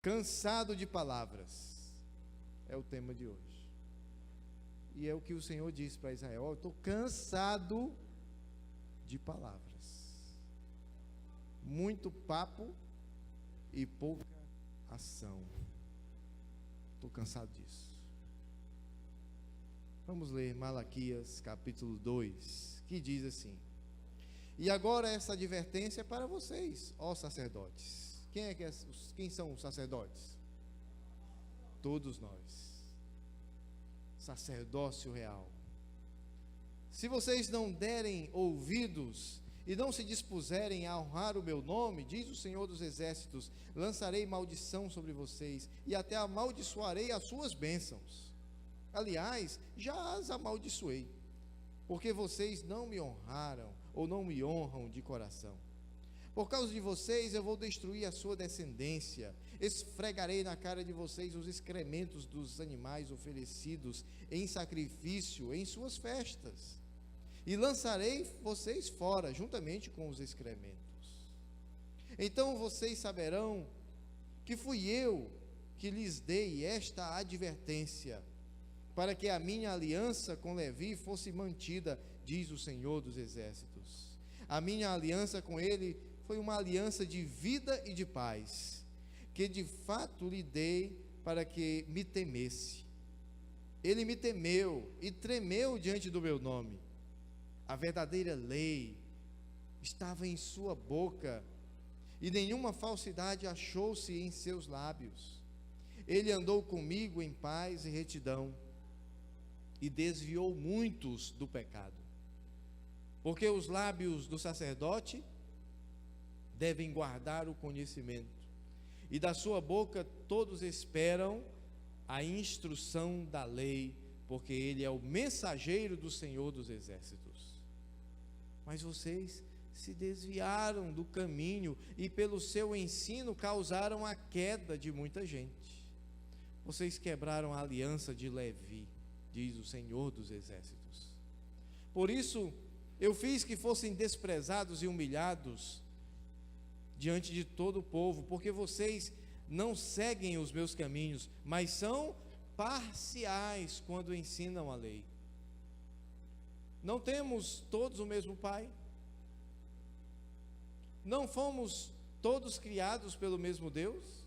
Cansado de palavras é o tema de hoje. E é o que o Senhor disse para Israel: eu estou cansado de palavras, muito papo e pouca ação. Estou cansado disso. Vamos ler Malaquias capítulo 2, que diz assim: e agora essa advertência é para vocês, ó sacerdotes. Quem são os sacerdotes? Todos nós. Sacerdócio real. Se vocês não derem ouvidos e não se dispuserem a honrar o meu nome, diz o Senhor dos Exércitos, lançarei maldição sobre vocês e até amaldiçoarei as suas bênçãos. Aliás, já as amaldiçoei, porque vocês não me honraram ou não me honram de coração. Por causa de vocês eu vou destruir a sua descendência, esfregarei na cara de vocês os excrementos dos animais oferecidos em sacrifício em suas festas, e lançarei vocês fora, juntamente com os excrementos. Então vocês saberão que fui eu que lhes dei esta advertência, para que a minha aliança com Levi fosse mantida, diz o Senhor dos Exércitos. A minha aliança com ele foi uma aliança de vida e de paz, que de fato lhe dei para que me temesse. Ele me temeu e tremeu diante do meu nome. A verdadeira lei estava em sua boca, e nenhuma falsidade achou-se em seus lábios. Ele andou comigo em paz e retidão, e desviou muitos do pecado. Porque os lábios do sacerdote devem guardar o conhecimento, e da sua boca todos esperam a instrução da lei, porque ele é o mensageiro do Senhor dos Exércitos. Mas vocês se desviaram do caminho e pelo seu ensino causaram a queda de muita gente. Vocês quebraram a aliança de Levi, diz o Senhor dos Exércitos. Por isso eu fiz que fossem desprezados e humilhados diante de todo o povo, porque vocês não seguem os meus caminhos, mas são parciais quando ensinam a lei. Não temos todos o mesmo Pai? Não fomos todos criados pelo mesmo Deus?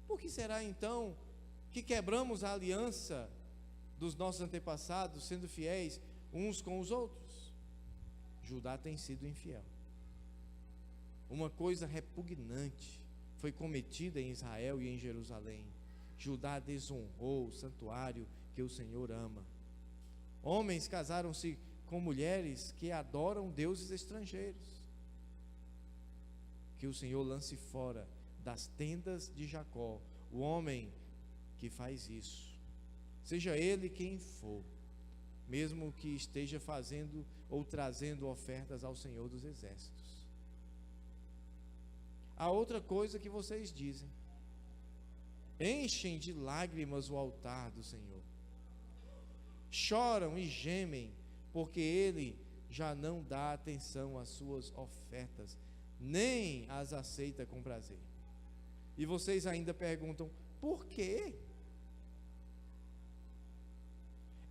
Por que será então que quebramos a aliança dos nossos antepassados, sendo fiéis uns com os outros? Judá tem sido infiel. Uma coisa repugnante foi cometida em Israel e em Jerusalém. Judá desonrou o santuário que o Senhor ama. Homens casaram-se com mulheres que adoram deuses estrangeiros. Que o Senhor lance fora das tendas de Jacó o homem que faz isso, seja ele quem for, mesmo que esteja fazendo ou trazendo ofertas ao Senhor dos Exércitos. Há outra coisa que vocês dizem: enchem de lágrimas o altar do Senhor, choram e gemem, porque Ele já não dá atenção às suas ofertas, nem as aceita com prazer. E vocês ainda perguntam: por quê?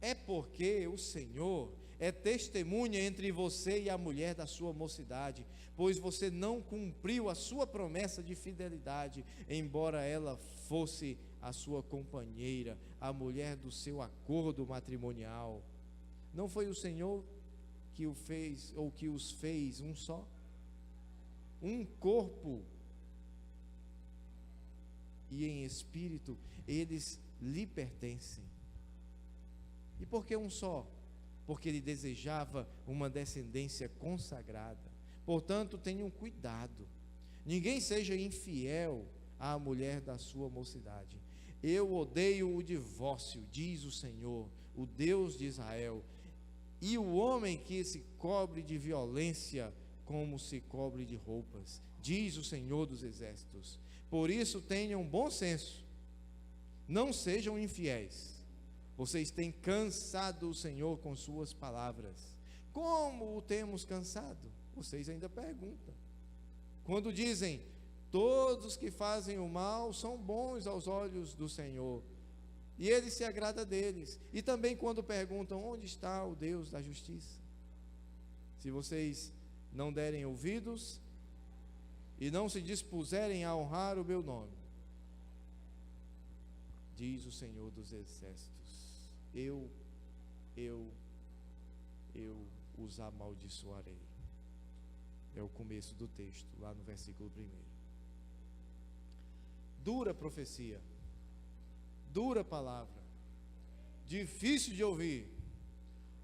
É porque o Senhor é testemunha entre você e a mulher da sua mocidade, pois você não cumpriu a sua promessa de fidelidade, embora ela fosse a sua companheira, a mulher do seu acordo matrimonial. Não foi o Senhor que o fez, ou que os fez um só? Um corpo, e em espírito eles lhe pertencem. E por que um só? Porque ele desejava uma descendência consagrada. Portanto, tenham cuidado, ninguém seja infiel à mulher da sua mocidade. Eu odeio o divórcio, diz o Senhor, o Deus de Israel, e o homem que se cobre de violência como se cobre de roupas, diz o Senhor dos Exércitos. Por isso tenham bom senso, não sejam infiéis. Vocês têm cansado o Senhor com suas palavras. Como o temos cansado? Vocês ainda perguntam. Quando dizem: Todos que fazem o mal são bons aos olhos do Senhor, e Ele se agrada deles. E também quando perguntam: onde está o Deus da justiça? Se vocês não derem ouvidos e não se dispuserem a honrar o meu nome, diz o Senhor dos Exércitos, eu os amaldiçoarei. É o começo do texto, lá no versículo 1. Dura profecia, dura palavra, difícil de ouvir,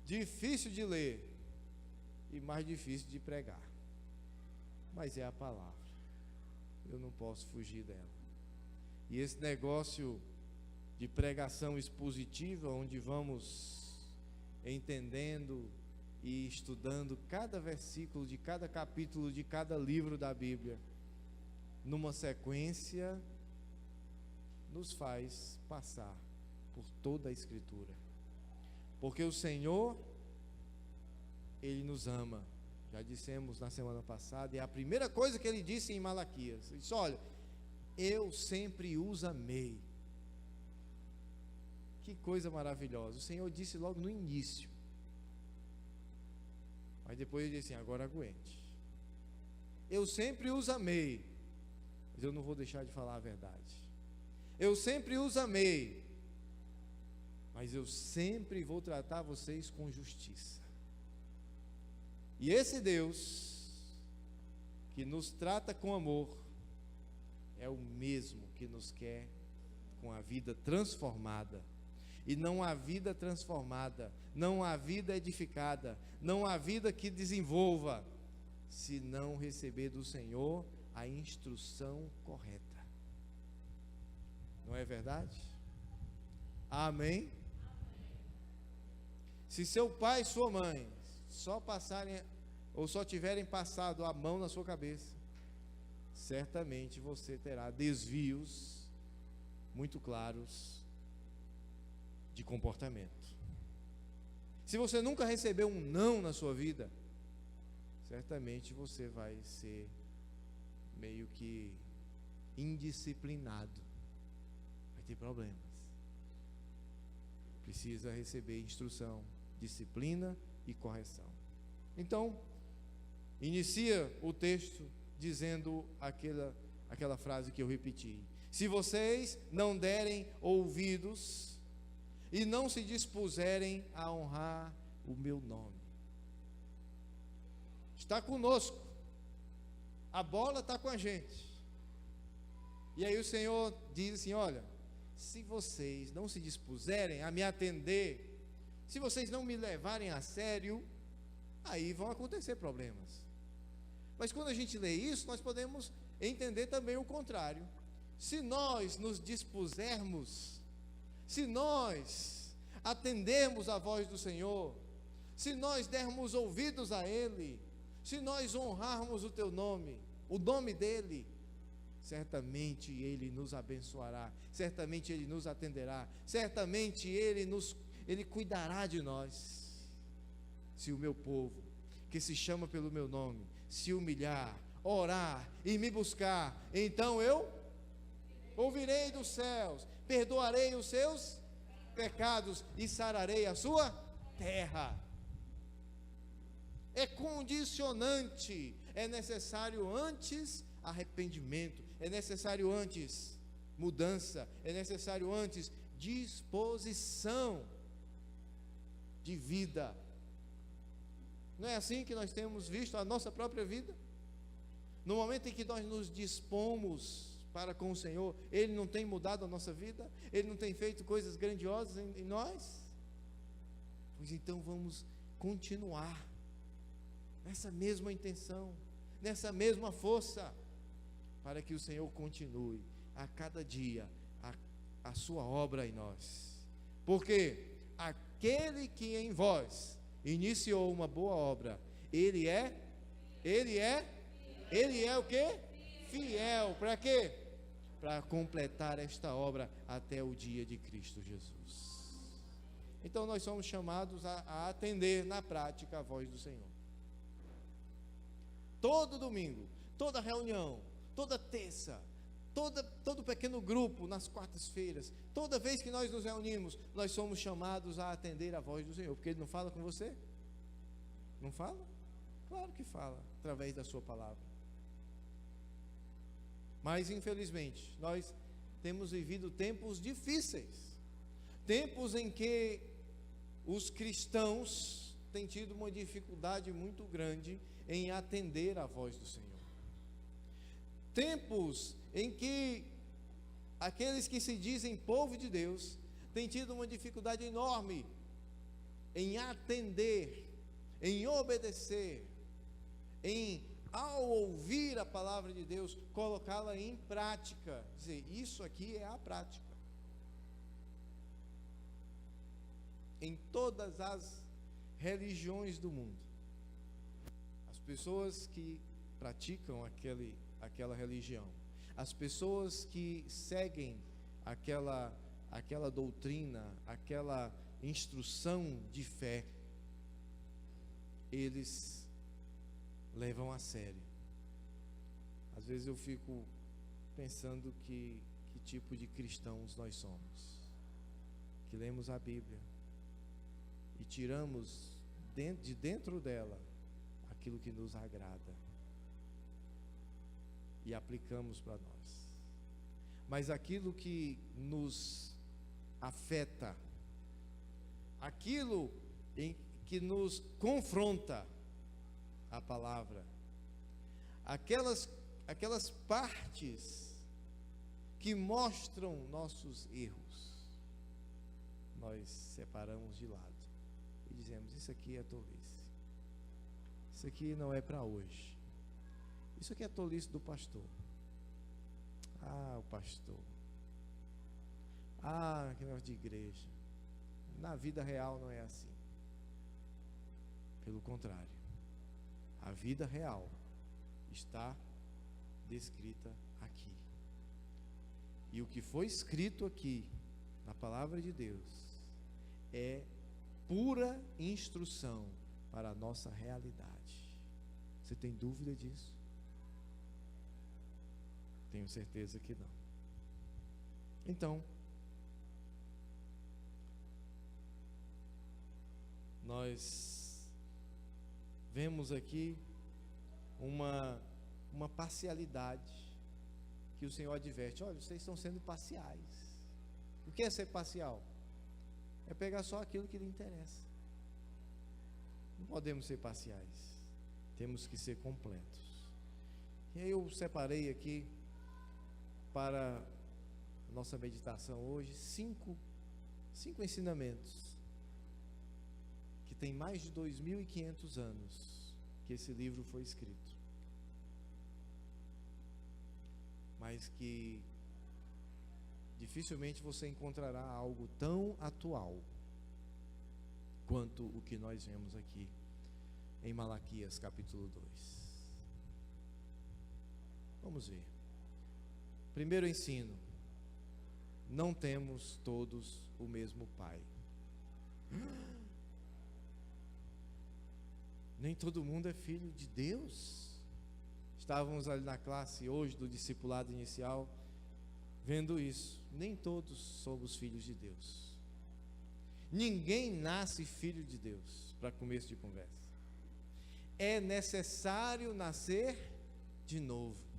difícil de ler e mais difícil de pregar, mas é a palavra, eu não posso fugir dela. E esse negócio de pregação expositiva, onde vamos entendendo e estudando cada versículo de cada capítulo de cada livro da Bíblia, numa sequência, nos faz passar por toda a Escritura, porque o Senhor, Ele nos ama. Já dissemos na semana passada, e a primeira coisa que Ele disse em Malaquias, Ele disse: olha, eu sempre os amei. Que coisa maravilhosa, o Senhor disse logo no início, mas depois Ele disse assim: agora aguente, eu sempre os amei, mas eu não vou deixar de falar a verdade. Eu sempre os amei, mas eu sempre vou tratar vocês com justiça. E esse Deus que nos trata com amor é o mesmo que nos quer com a vida transformada. E não há vida transformada, não há vida edificada, não há vida que desenvolva, se não receber do Senhor a instrução correta. Não é verdade? Amém? Se seu pai e sua mãe só passarem ou só tiverem passado a mão na sua cabeça, certamente você terá desvios muito claros de comportamento. Se você nunca recebeu um não na sua vida, certamente você vai ser meio que indisciplinado, vai ter problemas. Precisa receber instrução, disciplina e correção. Então, inicia o texto dizendo aquela frase que eu repeti: se vocês não derem ouvidos e não se dispuserem a honrar o meu nome. Está conosco, a bola está com a gente. E aí o Senhor diz assim: olha, se vocês não se dispuserem a me atender, se vocês não me levarem a sério, aí vão acontecer problemas. Mas quando a gente lê isso, nós podemos entender também o contrário. Se nós nos dispusermos, se nós atendermos a voz do Senhor, se nós dermos ouvidos a Ele, se nós honrarmos o teu nome, o nome dEle, certamente Ele nos abençoará, certamente Ele nos atenderá, certamente Ele cuidará de nós. Se o meu povo, que se chama pelo meu nome, se humilhar, orar e me buscar, então eu ouvirei dos céus, perdoarei os seus pecados e sararei a sua terra. É condicionante, é necessário antes arrependimento, é necessário antes mudança, é necessário antes disposição de vida. Não é assim que nós temos visto a nossa própria vida? No momento em que nós nos dispomos para com o Senhor, Ele não tem mudado a nossa vida? Ele não tem feito coisas grandiosas em nós? Pois então vamos continuar nessa mesma intenção, nessa mesma força, para que o Senhor continue a cada dia a sua obra em nós. Porque aquele que em vós iniciou uma boa obra, Ele é o quê? Fiel. Para quê? Para completar esta obra até o dia de Cristo Jesus. Então nós somos chamados a atender na prática a voz do Senhor. Todo domingo, toda reunião, toda terça, todo pequeno grupo nas quartas-feiras, toda vez que nós nos reunimos, nós somos chamados a atender a voz do Senhor, porque Ele não fala com você? Não fala? Claro que fala, através da sua palavra. Mas infelizmente, nós temos vivido tempos difíceis, tempos em que os cristãos têm tido uma dificuldade muito grande em atender a voz do Senhor. Tempos em que aqueles que se dizem povo de Deus têm tido uma dificuldade enorme em atender, em obedecer, em, ao ouvir a palavra de Deus, colocá-la em prática. Dizer, isso aqui é a prática. Em todas as religiões do mundo, as pessoas que praticam aquela religião, as pessoas que seguem aquela doutrina, aquela instrução de fé, eles levam a sério. Às vezes eu fico pensando que tipo de cristãos nós somos, que lemos a Bíblia e tiramos de dentro dela aquilo que nos agrada e aplicamos para nós, mas aquilo que nos afeta, aquilo que nos confronta a palavra, aquelas partes que mostram nossos erros, nós separamos de lado e dizemos, isso aqui é tolice, isso aqui não é para hoje, isso aqui é tolice do pastor. O pastor, que negócio de igreja. Na vida real não é assim. Pelo contrário, a vida real está descrita aqui. E o que foi escrito aqui na palavra de Deus é pura instrução para a nossa realidade. Você tem dúvida disso? Tenho certeza que não. Então, nós vemos aqui uma parcialidade que o Senhor adverte. Olha, vocês estão sendo parciais. O que é ser parcial? É pegar só aquilo que lhe interessa. Não podemos ser parciais. Temos que ser completos. E aí eu separei aqui para a nossa meditação hoje cinco ensinamentos que tem mais de 2.500 anos que esse livro foi escrito, mas que dificilmente você encontrará algo tão atual quanto o que nós vemos aqui em Malaquias capítulo 2. Vamos ver. Primeiro ensino: não temos todos o mesmo Pai. Nem todo mundo é filho de Deus. Estávamos ali na classe hoje do discipulado inicial, vendo isso. Nem todos somos filhos de Deus. Ninguém nasce filho de Deus, para começo de conversa. É necessário nascer de novo.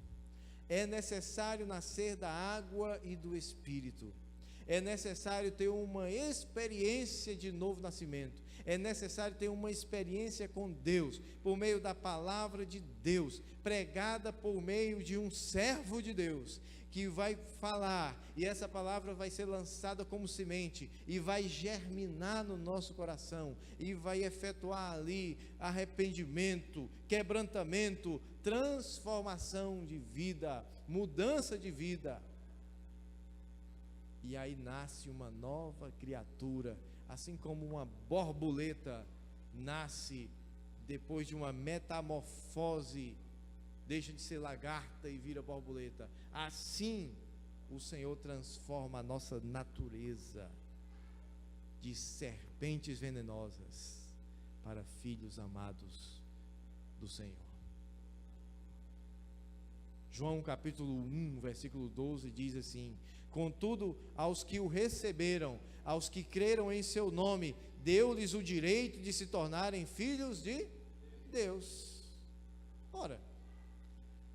É necessário nascer da água e do Espírito. É necessário ter uma experiência de novo nascimento. É necessário ter uma experiência com Deus, por meio da palavra de Deus, pregada por meio de um servo de Deus, que vai falar, e essa palavra vai ser lançada como semente, e vai germinar no nosso coração, e vai efetuar ali arrependimento, quebrantamento, transformação de vida, mudança de vida. E aí nasce uma nova criatura, assim como uma borboleta nasce depois de uma metamorfose, deixa de ser lagarta e vira borboleta. Assim o Senhor transforma a nossa natureza de serpentes venenosas para filhos amados do Senhor. João capítulo 1, versículo 12 diz assim: contudo, aos que o receberam, aos que creram em seu nome, deu-lhes o direito de se tornarem filhos de Deus. Ora,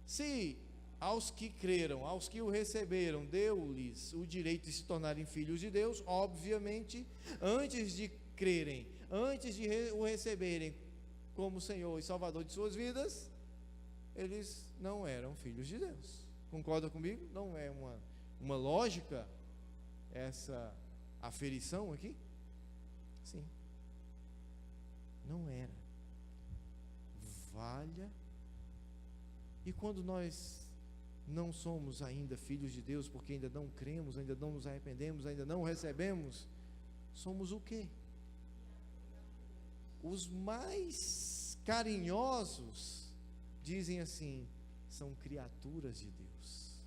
se aos que creram, aos que o receberam, deu-lhes o direito de se tornarem filhos de Deus, obviamente, antes de crerem, antes de o receberem como Senhor e Salvador de suas vidas, eles não eram filhos de Deus. Concorda comigo? Não é uma lógica essa aferição aqui? Sim. Não era. Valha. E quando nós não somos ainda filhos de Deus, porque ainda não cremos, ainda não nos arrependemos, ainda não recebemos, somos o quê? Os mais carinhosos dizem assim: são criaturas de Deus.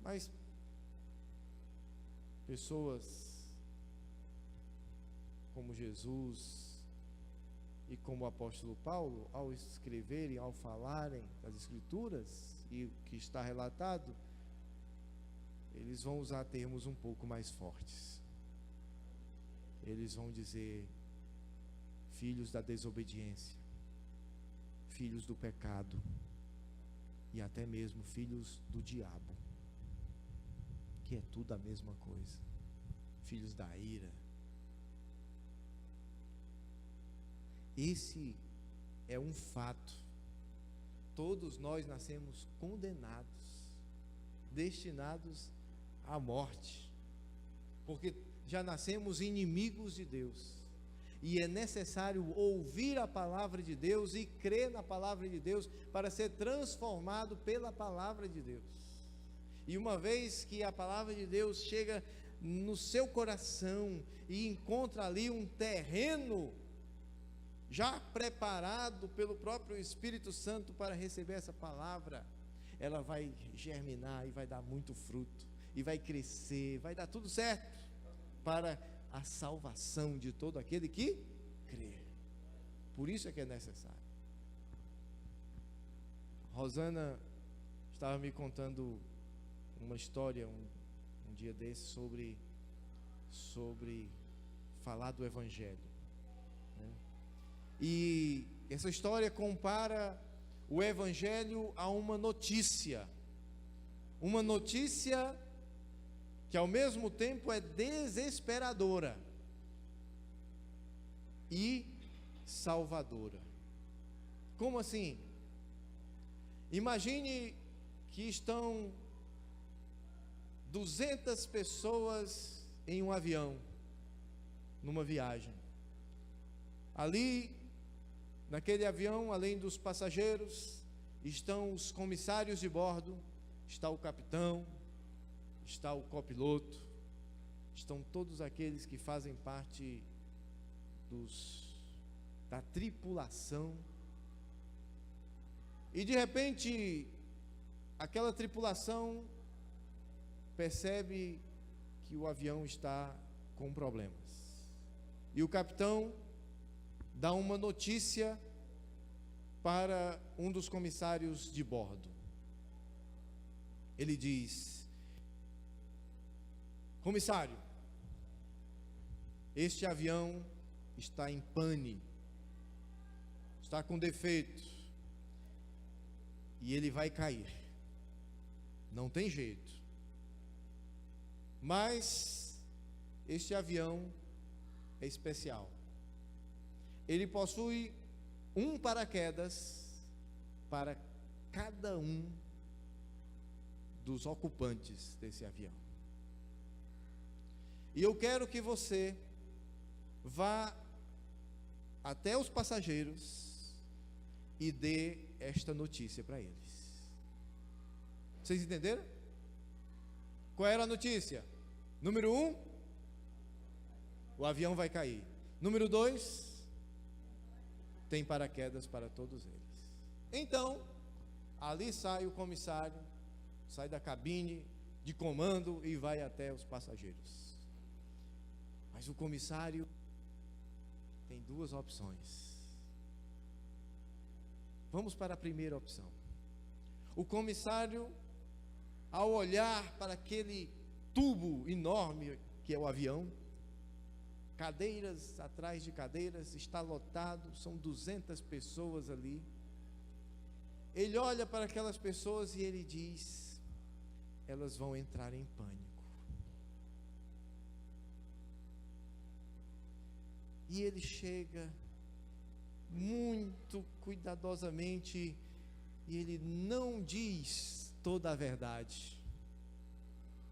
Mas pessoas como Jesus e como o apóstolo Paulo, ao escreverem, ao falarem das Escrituras e o que está relatado, eles vão usar termos um pouco mais fortes. Eles vão dizer: filhos da desobediência, filhos do pecado e até mesmo filhos do diabo, que é tudo a mesma coisa, filhos da ira. Esse é um fato. Todos nós nascemos condenados, destinados à morte, porque já nascemos inimigos de Deus, e é necessário ouvir a palavra de Deus e crer na palavra de Deus para ser transformado pela palavra de Deus. E uma vez que a palavra de Deus chega no seu coração e encontra ali um terreno já preparado pelo próprio Espírito Santo para receber essa palavra, ela vai germinar e vai dar muito fruto, e vai crescer, vai dar tudo certo para a salvação de todo aquele que crê. Por isso é que é necessário. Rosana estava me contando uma história um dia desse sobre falar do Evangelho, né? E essa história compara o Evangelho a uma notícia que ao mesmo tempo é desesperadora e salvadora. Como assim? Imagine que estão 200 pessoas em um avião, numa viagem. Ali, naquele avião, além dos passageiros, estão os comissários de bordo, está o capitão, está o copiloto, estão todos aqueles que fazem parte da tripulação. E de repente, aquela tripulação percebe que o avião está com problemas. E o capitão dá uma notícia para um dos comissários de bordo. Ele diz: comissário, este avião está em pane, está com defeito, e ele vai cair. Não tem jeito. Mas este avião é especial. Ele possui um paraquedas para cada um dos ocupantes desse avião. E eu quero que você vá até os passageiros e dê esta notícia para eles. Vocês entenderam? Qual era a notícia? Número 1, o avião vai cair. Número 2, tem paraquedas para todos eles. Então, ali sai o comissário, sai da cabine de comando e vai até os passageiros. Mas o comissário tem duas opções. Vamos para a primeira opção. O comissário, ao olhar para aquele tubo enorme que é o avião, cadeiras atrás de cadeiras, está lotado, são 200 pessoas ali. Ele olha para aquelas pessoas e ele diz: elas vão entrar em pânico. E ele chega muito cuidadosamente e ele não diz toda a verdade.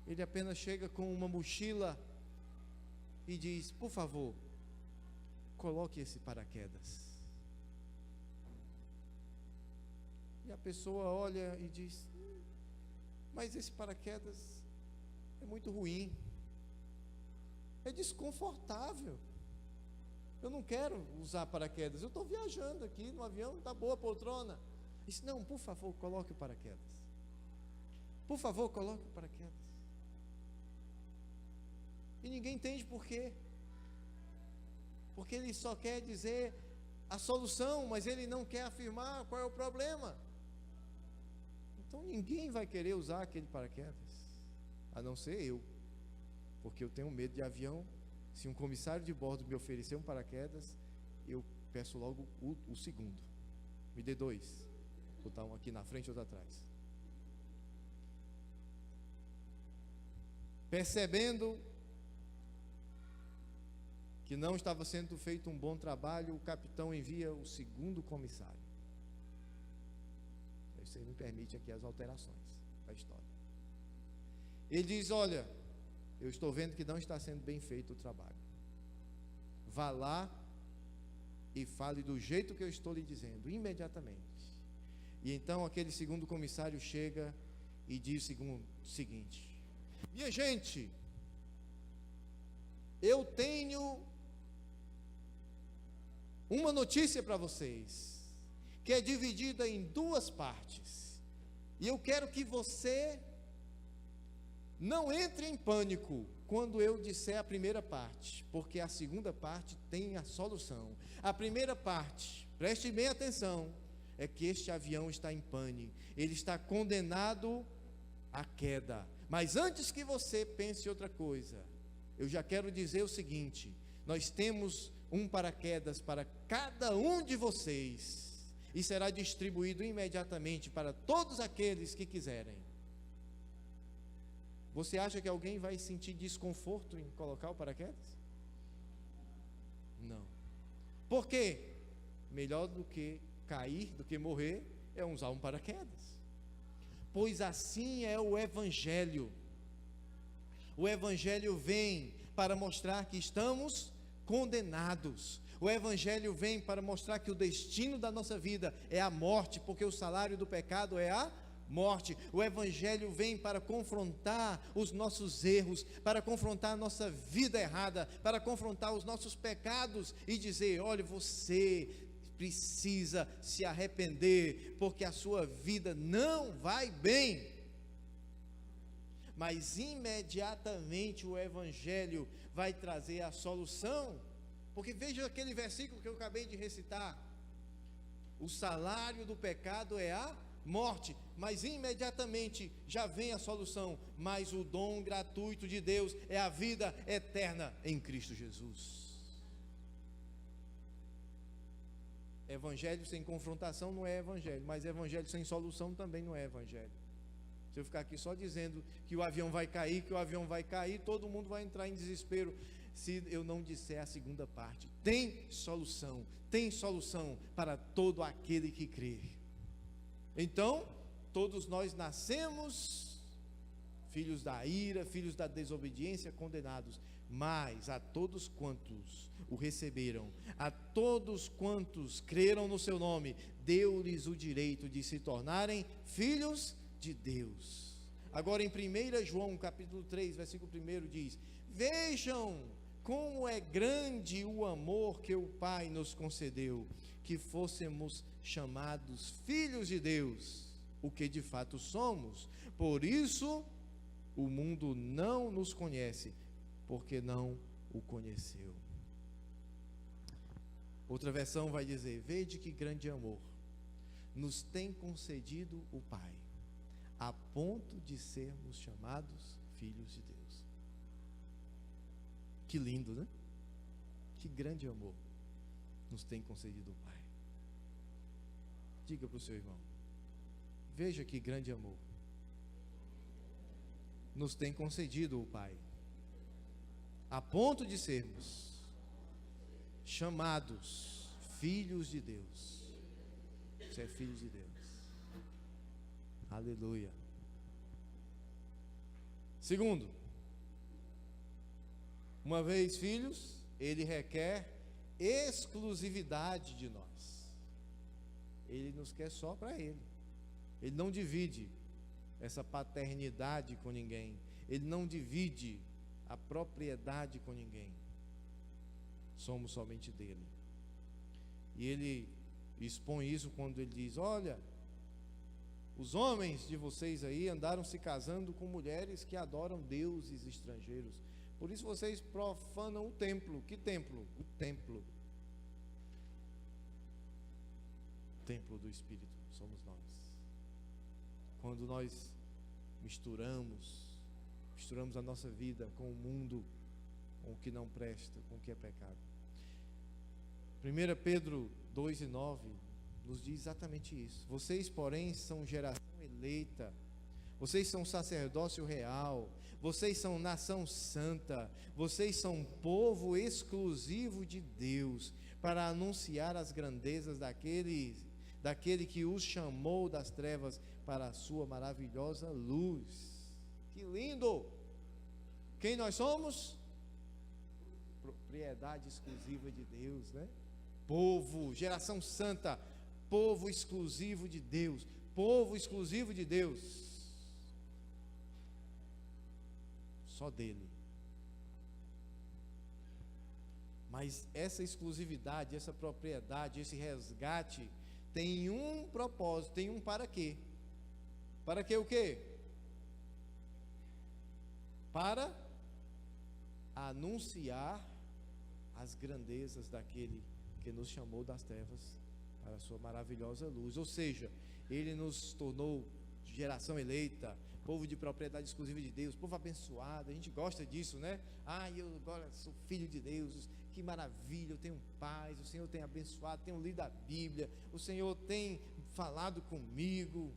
Ele apenas chega com uma mochila e diz: por favor, coloque esse paraquedas. E a pessoa olha e diz: mas esse paraquedas é muito ruim, é desconfortável, eu não quero usar paraquedas, eu estou viajando aqui no avião, está boa a poltrona. Diz: não, por favor, coloque o paraquedas. Por favor, coloque o paraquedas. E ninguém entende por quê. Porque ele só quer dizer a solução, mas ele não quer afirmar qual é o problema. Então ninguém vai querer usar aquele paraquedas, a não ser eu, porque eu tenho medo de avião. Se um comissário de bordo me oferecer um paraquedas, eu peço logo o segundo. Me dê 2. Vou botar um aqui na frente e outro atrás. Percebendo que não estava sendo feito um bom trabalho, o capitão envia o segundo comissário. Você me permite aqui as alterações da história. Ele diz: olha, eu estou vendo que não está sendo bem feito o trabalho. Vá lá e fale do jeito que eu estou lhe dizendo, imediatamente. E então aquele segundo comissário chega e diz o seguinte: minha gente, eu tenho uma notícia para vocês, que é dividida em 2 partes, e eu quero que você não entre em pânico quando eu disser a primeira parte, porque a segunda parte tem a solução. A primeira parte, preste bem atenção, é que este avião está em pane, ele está condenado à queda. Mas antes que você pense outra coisa, eu já quero dizer o seguinte: nós temos um paraquedas para cada um de vocês, e será distribuído imediatamente para todos aqueles que quiserem. Você acha que alguém vai sentir desconforto em colocar o paraquedas? Não. Por quê? Melhor do que cair, do que morrer, é usar um paraquedas. Pois assim é o Evangelho. O Evangelho vem para mostrar que estamos condenados. O Evangelho vem para mostrar que o destino da nossa vida é a morte, porque o salário do pecado é a morte. O Evangelho vem para confrontar os nossos erros, para confrontar a nossa vida errada, para confrontar os nossos pecados e dizer: olha, você precisa se arrepender, porque a sua vida não vai bem. Mas imediatamente o Evangelho vai trazer a solução, porque veja aquele versículo que eu acabei de recitar: o salário do pecado é a morte, mas imediatamente já vem a solução: mas o dom gratuito de Deus é a vida eterna em Cristo Jesus. Evangelho sem confrontação não é evangelho, mas evangelho sem solução também não é evangelho. Se eu ficar aqui só dizendo que o avião vai cair, todo mundo vai entrar em desespero, se eu não disser a segunda parte. Tem solução para todo aquele que crê. Então, todos nós nascemos filhos da ira, filhos da desobediência, condenados, mas a todos quantos o receberam, a todos quantos creram no seu nome, deu-lhes o direito de se tornarem filhos de Deus. Agora em 1 João capítulo 3, versículo 1 diz: vejam como é grande o amor que o Pai nos concedeu, que fôssemos chamados filhos de Deus, o que de fato somos. Por isso o mundo não nos conhece, porque não o conheceu. Outra versão vai dizer: vede que grande amor nos tem concedido o Pai, a ponto de sermos chamados filhos de Deus. Que lindo, né? Que grande amor nos tem concedido o Pai. Diga para o seu irmão: veja que grande amor nos tem concedido o Pai, a ponto de sermos chamados filhos de Deus. Você é filho de Deus. Aleluia. Segundo, uma vez filhos, ele requer exclusividade de nós. Ele nos quer só para Ele. Ele não divide essa paternidade com ninguém. Ele não divide a propriedade com ninguém. Somos somente dele. E ele expõe isso quando ele diz: olha, os homens de vocês aí andaram se casando com mulheres que adoram deuses estrangeiros. Por isso vocês profanam o templo. Que templo? O templo. O templo do Espírito somos nós. Quando nós misturamos a nossa vida com o mundo, com o que não presta, com o que é pecado. 1 Pedro 2:9 nos diz exatamente isso. Vocês, porém, são geração eleita, vocês são sacerdócio real, vocês são nação santa, vocês são povo exclusivo de Deus, para anunciar as grandezas daquele que os chamou das trevas para a sua maravilhosa luz. Que lindo! Quem nós somos? Propriedade exclusiva de Deus, né? Povo, geração santa, povo exclusivo de Deus, povo exclusivo de Deus, só dele. Mas essa exclusividade, essa propriedade, esse resgate tem um propósito, tem um para quê? Para que o quê? Para anunciar as grandezas daquele que nos chamou das trevas para a sua maravilhosa luz. Ou seja, ele nos tornou geração eleita, povo de propriedade exclusiva de Deus, povo abençoado. A gente gosta disso, né? Eu agora sou filho de Deus, que maravilha, eu tenho paz, o Senhor tem abençoado, tenho lido a Bíblia, o Senhor tem falado comigo,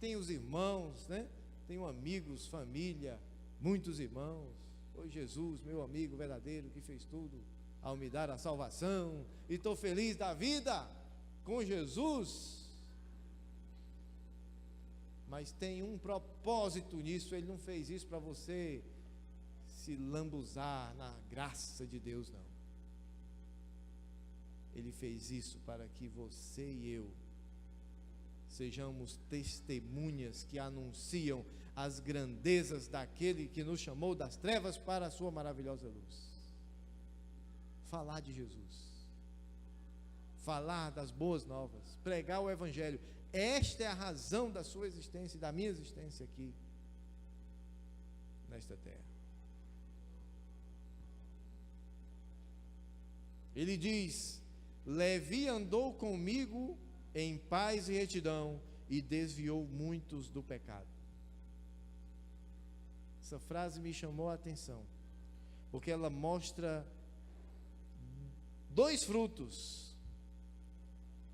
tenho os irmãos, né? Tenho amigos, família, muitos irmãos. Foi Jesus, meu amigo verdadeiro, que fez tudo ao me dar a salvação, e estou feliz da vida com Jesus. Mas tem um propósito nisso. Ele não fez isso para você se lambuzar na graça de Deus, não. Ele fez isso para que você e eu sejamos testemunhas que anunciam as grandezas daquele que nos chamou das trevas para a sua maravilhosa luz. Falar de Jesus, falar das boas novas, pregar o Evangelho. Esta é a razão da sua existência e da minha existência aqui nesta terra. Ele diz: Levi andou comigo em paz e retidão e desviou muitos do pecado. Essa frase me chamou a atenção, porque ela mostra dois frutos,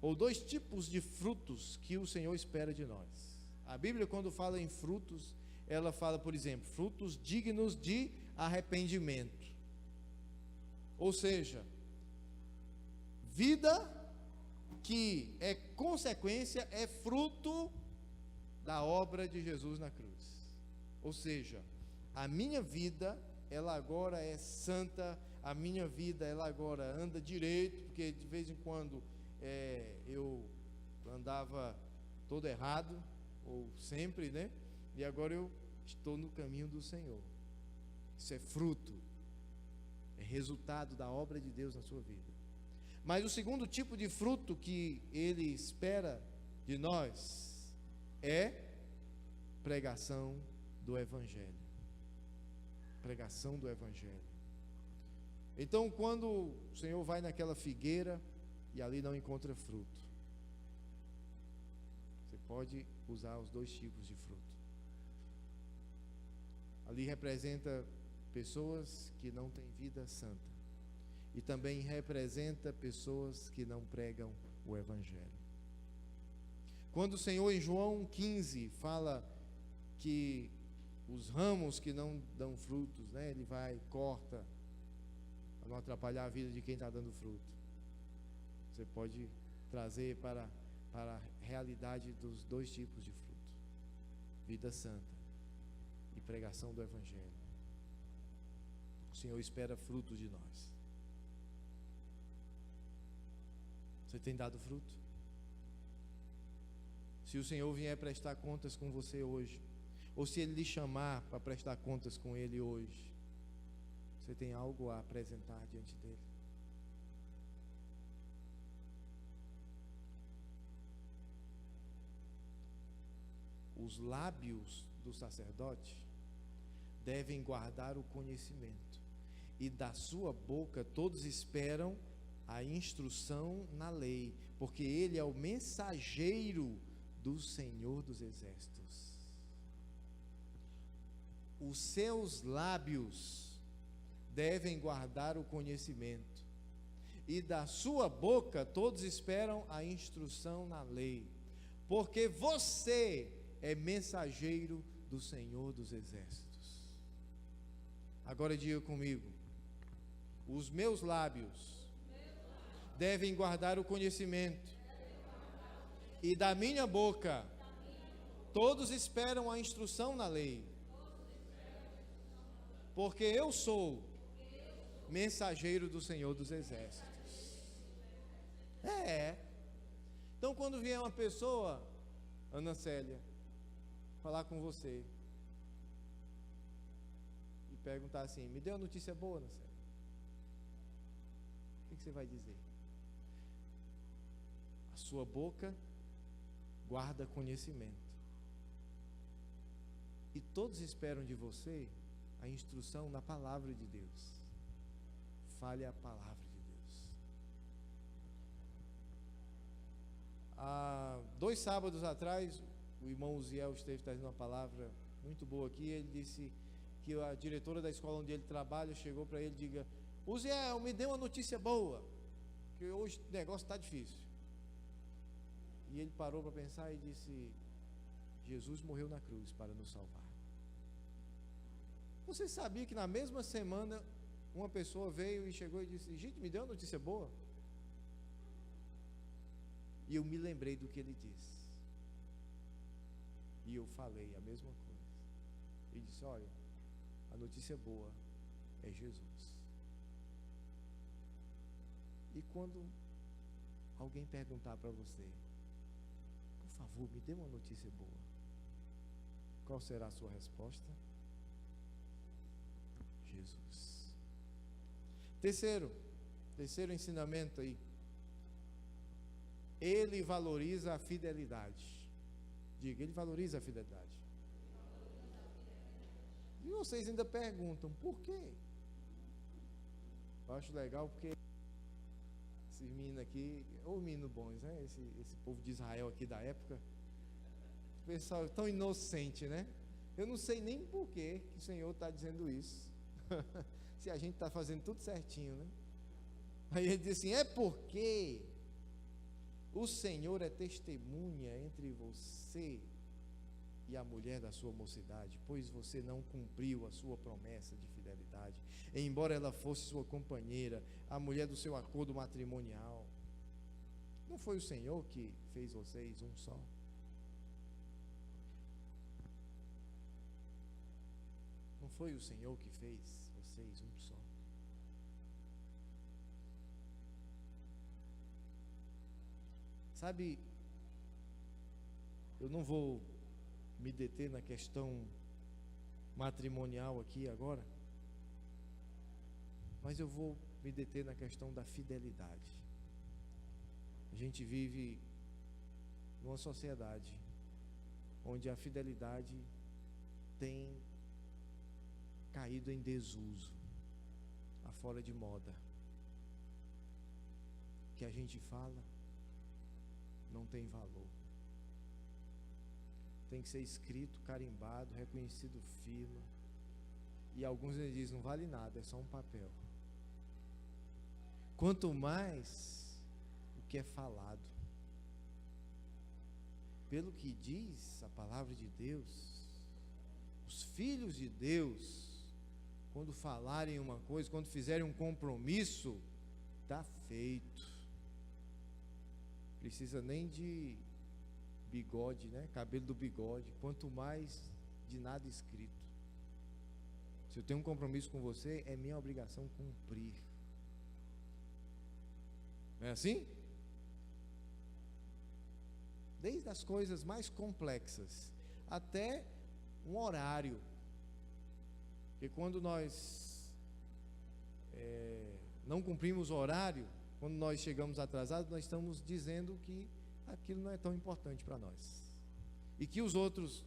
ou dois tipos de frutos que o Senhor espera de nós. A Bíblia, quando fala em frutos, ela fala, por exemplo, frutos dignos de arrependimento. Ou seja, vida que é consequência, é fruto da obra de Jesus na cruz. Ou seja, a minha vida, ela agora é santa, a minha vida, ela agora anda direito, porque de vez em quando eu andava todo errado, ou sempre, né? E agora eu estou no caminho do Senhor. Isso é fruto, é resultado da obra de Deus na sua vida. Mas o segundo tipo de fruto que Ele espera de nós é pregação do Evangelho. Pregação do Evangelho. Então, quando o Senhor vai naquela figueira e ali não encontra fruto, pode usar os dois tipos de fruto. Ali representa pessoas que não têm vida santa. E também representa pessoas que não pregam o Evangelho. Quando o Senhor em João 15 fala que os ramos que não dão frutos, né, ele vai, corta, para não atrapalhar a vida de quem está dando fruto. Você pode trazer para a realidade dos dois tipos de fruto: vida santa e pregação do Evangelho. O Senhor espera frutos de nós. Você tem dado fruto? Se o Senhor vier prestar contas com você hoje, ou se Ele lhe chamar para prestar contas com Ele hoje, você tem algo a apresentar diante dEle? Os lábios do sacerdote devem guardar o conhecimento, e da sua boca todos esperam a instrução na lei, porque ele é o mensageiro do Senhor dos Exércitos. Os seus lábios devem guardar o conhecimento, e da sua boca todos esperam a instrução na lei, porque você é mensageiro do Senhor dos Exércitos. Agora diga comigo: os meus lábios devem guardar o conhecimento, e da minha boca todos esperam a instrução na lei, porque eu sou mensageiro do Senhor dos Exércitos. Então, quando vier uma pessoa, Ana Célia, falar com você e perguntar assim: me dê uma notícia boa, Ana Célia, o que você vai dizer? A sua boca guarda conhecimento, e todos esperam de você a instrução na palavra de Deus. Fale a palavra de Deus. Há 2 sábados atrás, o irmão Uziel esteve trazendo uma palavra muito boa aqui. Ele disse que a diretora da escola onde ele trabalha chegou para ele e diga: Uziel, me dê uma notícia boa, que hoje o negócio está difícil. E ele parou para pensar e disse: Jesus morreu na cruz para nos salvar. Você sabia que na mesma semana uma pessoa veio e chegou e disse: gente, me deu uma notícia boa? E eu me lembrei do que ele disse, e eu falei a mesma coisa. Ele disse: olha, a notícia boa é Jesus. E quando alguém perguntar para você: por favor, me dê uma notícia boa, qual será a sua resposta? Jesus. Terceiro ensinamento aí: ele valoriza a fidelidade. Diga, ele valoriza a fidelidade. E vocês ainda perguntam, por quê? Eu acho legal porque esses meninos aqui, ou meninos bons, né? Esse povo de Israel aqui da época, o pessoal tão inocente, né? Eu não sei nem por que o Senhor está dizendo isso, se a gente está fazendo tudo certinho, né? Aí ele diz assim: é porque o Senhor é testemunha entre você e a mulher da sua mocidade, pois você não cumpriu a sua promessa de fidelidade, embora ela fosse sua companheira, a mulher do seu acordo matrimonial. Não foi o Senhor que fez vocês um só? Não foi o Senhor que fez vocês um só? Sabe, eu não vou me deter na questão matrimonial aqui agora, mas eu vou me deter na questão da fidelidade. A gente vive numa sociedade onde a fidelidade tem caído em desuso, a fora de moda. O que a gente fala não tem valor. tem que ser escrito, carimbado, reconhecido firma. E alguns ele diz, não vale nada, é só um papel. Quanto mais o que é falado. Pelo que diz a palavra de Deus, os filhos de Deus, quando falarem uma coisa, quando fizerem um compromisso, está feito. Precisa nem de bigode, né? Cabelo do bigode, quanto mais de nada escrito. Se eu tenho um compromisso com você, é minha obrigação cumprir. Não é assim? Desde as coisas mais complexas até um horário. Porque quando nós não cumprimos o horário, quando nós chegamos atrasados, nós estamos dizendo que aquilo não é tão importante para nós. E que os outros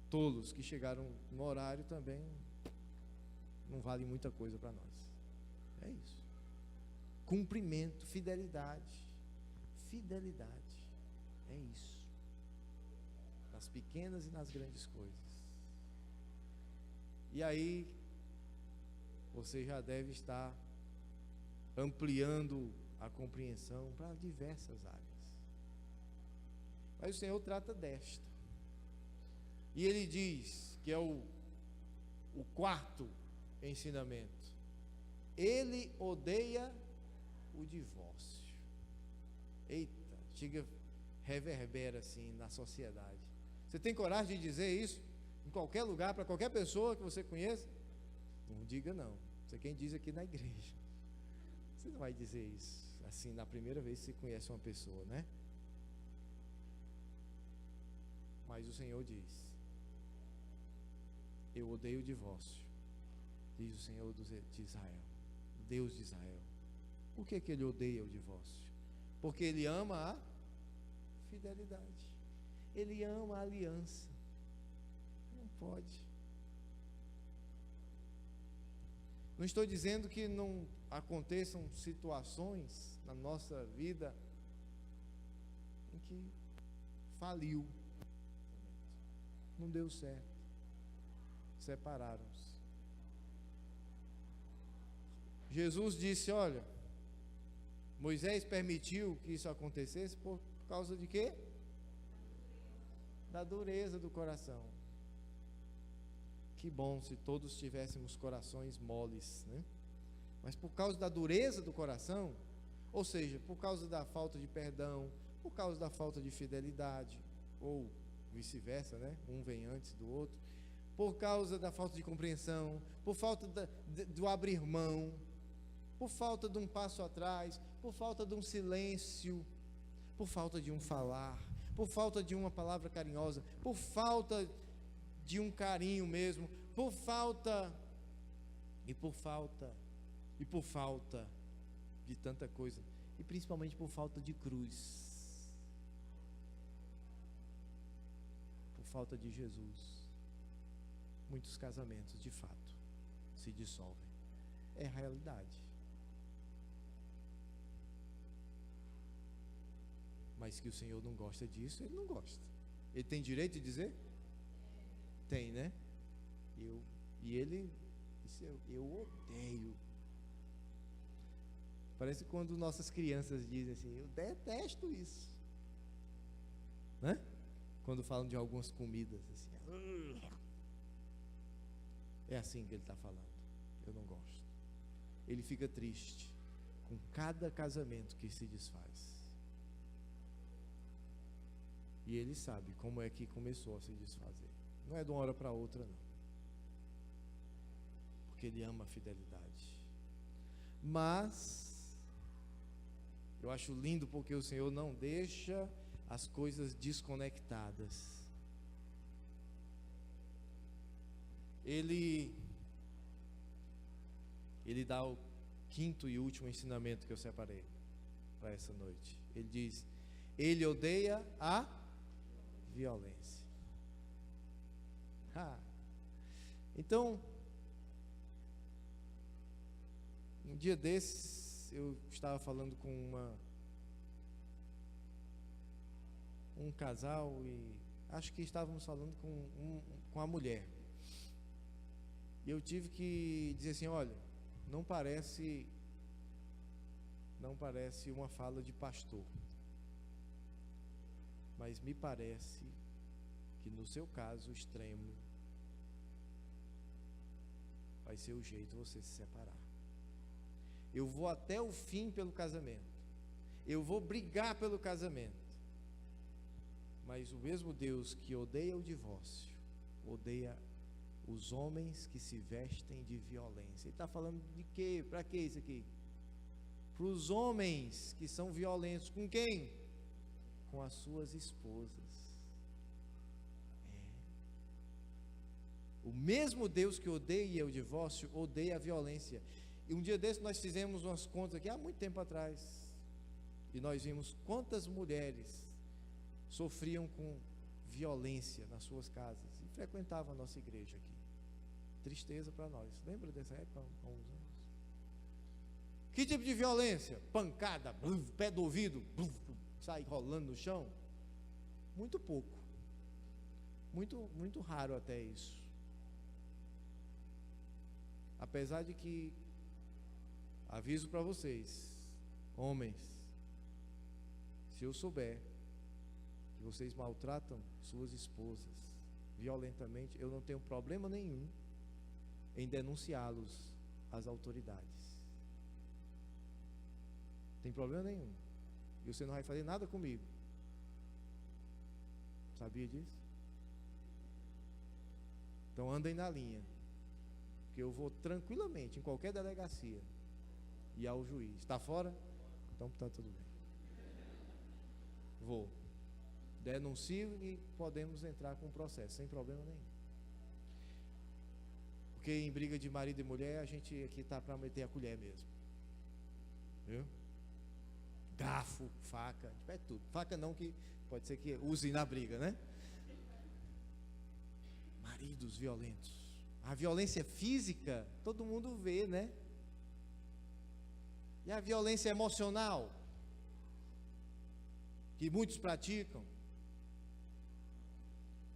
tolos que chegaram no horário também não valem muita coisa para nós. É isso. Cumprimento, fidelidade. Fidelidade. É isso. Nas pequenas e nas grandes coisas. E aí, você já deve estar ampliando a compreensão para diversas áreas. Mas o Senhor trata desta. E Ele diz, que é o quarto ensinamento, Ele odeia o divórcio. Eita, chega, reverbera assim na sociedade. Você tem coragem de dizer isso em qualquer lugar, para qualquer pessoa que você conheça? Não diga não. Você quem diz aqui na igreja. Você não vai dizer isso assim na primeira vez que você conhece uma pessoa, né? Mas o Senhor diz, eu odeio o divórcio, diz o Senhor de Israel, Deus de Israel. Por que Ele odeia o divórcio? Porque Ele ama a fidelidade, Ele ama a aliança. Não pode. Não estou dizendo que não aconteçam situações na nossa vida em que faliu, não deu certo, separaram-se. Jesus disse, olha, Moisés permitiu que isso acontecesse por causa de quê? Da dureza do coração. Que bom se todos tivéssemos corações moles, né? Mas por causa da dureza do coração, ou seja, por causa da falta de perdão, por causa da falta de fidelidade, ou vice-versa, né? Um vem antes do outro, por causa da falta de compreensão, por falta do abrir mão, por falta de um passo atrás, por falta de um silêncio, por falta de um falar, por falta de uma palavra carinhosa, por falta de um carinho mesmo, por falta de tanta coisa, e principalmente por falta de cruz, por falta de Jesus. Muitos casamentos, de fato, se dissolvem. É a realidade. Mas que o Senhor não gosta disso, Ele não gosta. Ele tem direito de dizer? Tem, né? E Ele disse, eu odeio. Parece quando nossas crianças dizem assim, eu detesto isso, né? Quando falam de algumas comidas assim, é assim que Ele está falando. Eu não gosto. Ele fica triste com cada casamento que se desfaz. E Ele sabe como é que começou a se desfazer. Não é de uma hora para outra, não. Porque Ele ama a fidelidade. Mas eu acho lindo porque o Senhor não deixa as coisas desconectadas. Ele dá o quinto e último ensinamento que eu separei para essa noite. Ele diz, Ele odeia a violência. Então, um dia desses, eu estava falando com um casal e acho que estávamos falando com a mulher. E eu tive que dizer assim, olha, não parece uma fala de pastor, mas me parece que no seu caso extremo vai ser o jeito de você se separar. Eu vou até o fim pelo casamento, eu vou brigar pelo casamento, mas o mesmo Deus que odeia o divórcio, odeia os homens que se vestem de violência. Ele está falando de quê? Para que isso aqui? Para os homens que são violentos. Com quem? Com as suas esposas. O mesmo Deus que odeia o divórcio, odeia a violência. E um dia desse nós fizemos umas contas aqui, há muito tempo atrás, e nós vimos quantas mulheres sofriam com violência nas suas casas e frequentavam a nossa igreja aqui. Tristeza para nós. Lembra dessa época, há uns anos? Que tipo de violência? Pancada, pé do ouvido, sai rolando no chão? Muito pouco. Muito raro até isso. Apesar de que, aviso para vocês, homens, se eu souber que vocês maltratam suas esposas violentamente, eu não tenho problema nenhum em denunciá-los às autoridades. Tem problema nenhum. E você não vai fazer nada comigo. Sabia disso? Então andem na linha, porque eu vou tranquilamente em qualquer delegacia e ao juiz. Está fora? Então está tudo bem. Vou. Denuncio e podemos entrar com o processo, sem problema nenhum. Porque em briga de marido e mulher, a gente aqui está para meter a colher mesmo. Viu? Garfo, faca, a gente pede tudo. Faca não, que pode ser que use na briga, né? Maridos violentos. A violência física, todo mundo vê, né? E a violência emocional, que muitos praticam,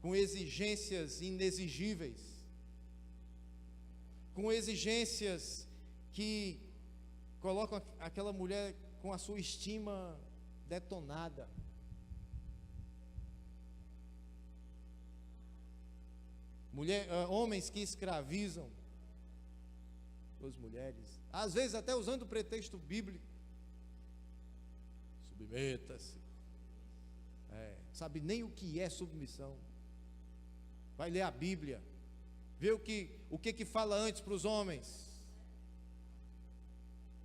com exigências inexigíveis, com exigências que colocam aquela mulher com a sua estima detonada. Homens que escravizam suas mulheres, às vezes até usando o pretexto bíblico. Submeta-se. Sabe nem o que é submissão. Vai ler a Bíblia, vê o que fala antes para os homens.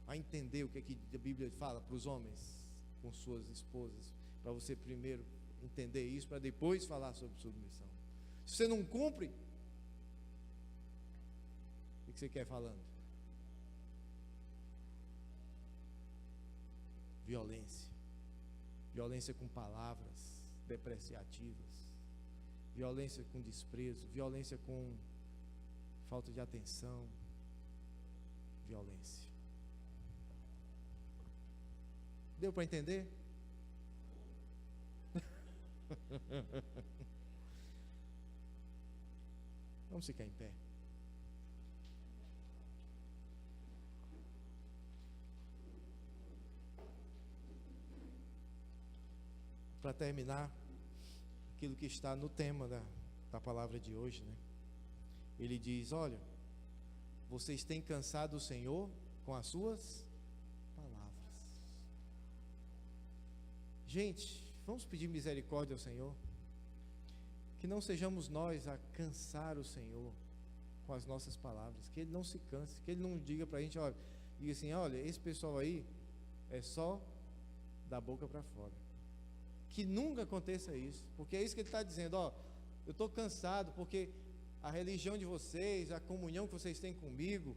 Vai entender o que a Bíblia fala para os homens com suas esposas, para você primeiro entender isso, para depois falar sobre submissão. Se você não cumpre, o que você quer falando? Violência com palavras depreciativas, violência com desprezo, violência com falta de atenção, violência. Deu para entender? Vamos ficar em pé. Para terminar, aquilo que está no tema da palavra de hoje, né? Ele diz: olha, vocês têm cansado o Senhor com as suas palavras. Gente, vamos pedir misericórdia ao Senhor, que não sejamos nós a cansar o Senhor com as nossas palavras, que Ele não se canse, que Ele não diga para a gente, olha, diga assim, olha, esse pessoal aí é só da boca para fora. Que nunca aconteça isso, porque é isso que Ele está dizendo, ó, eu estou cansado, porque a religião de vocês, a comunhão que vocês têm comigo,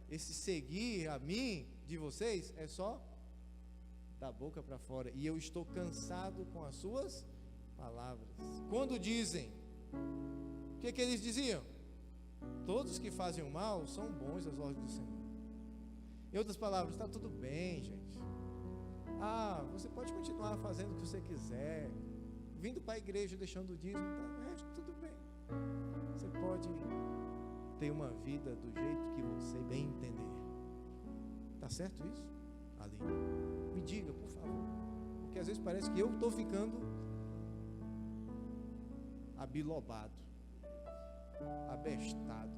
esse seguir a mim, de vocês, é só da boca para fora, e eu estou cansado com as suas palavras. Quando dizem, o que eles diziam? Todos que fazem o mal são bons às ordens do Senhor. Em outras palavras, está tudo bem, gente. Você pode continuar fazendo o que você quiser, vindo para a igreja, deixando o dízimo, tudo bem. Você pode ter uma vida do jeito que você bem entender. Tá certo isso? Ali. Me diga, por favor. Porque às vezes parece que eu estou ficando abilobado, abestado.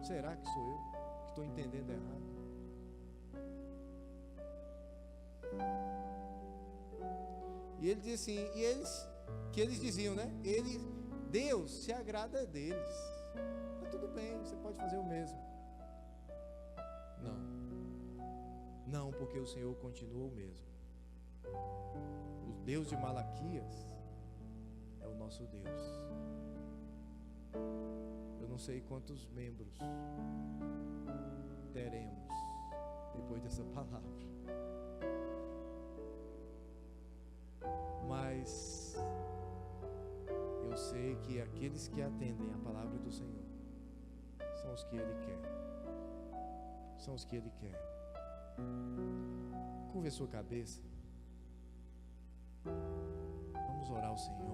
Será que sou eu que estou entendendo errado? E ele diz assim, eles diziam, né? Deus se agrada deles. Mas tudo bem, você pode fazer o mesmo. Não, porque o Senhor continua o mesmo. O Deus de Malaquias é o nosso Deus. Eu não sei quantos membros teremos depois dessa palavra, mas eu sei que aqueles que atendem a palavra do Senhor são os que Ele quer. São os que Ele quer. Curve a sua cabeça. Vamos orar ao Senhor.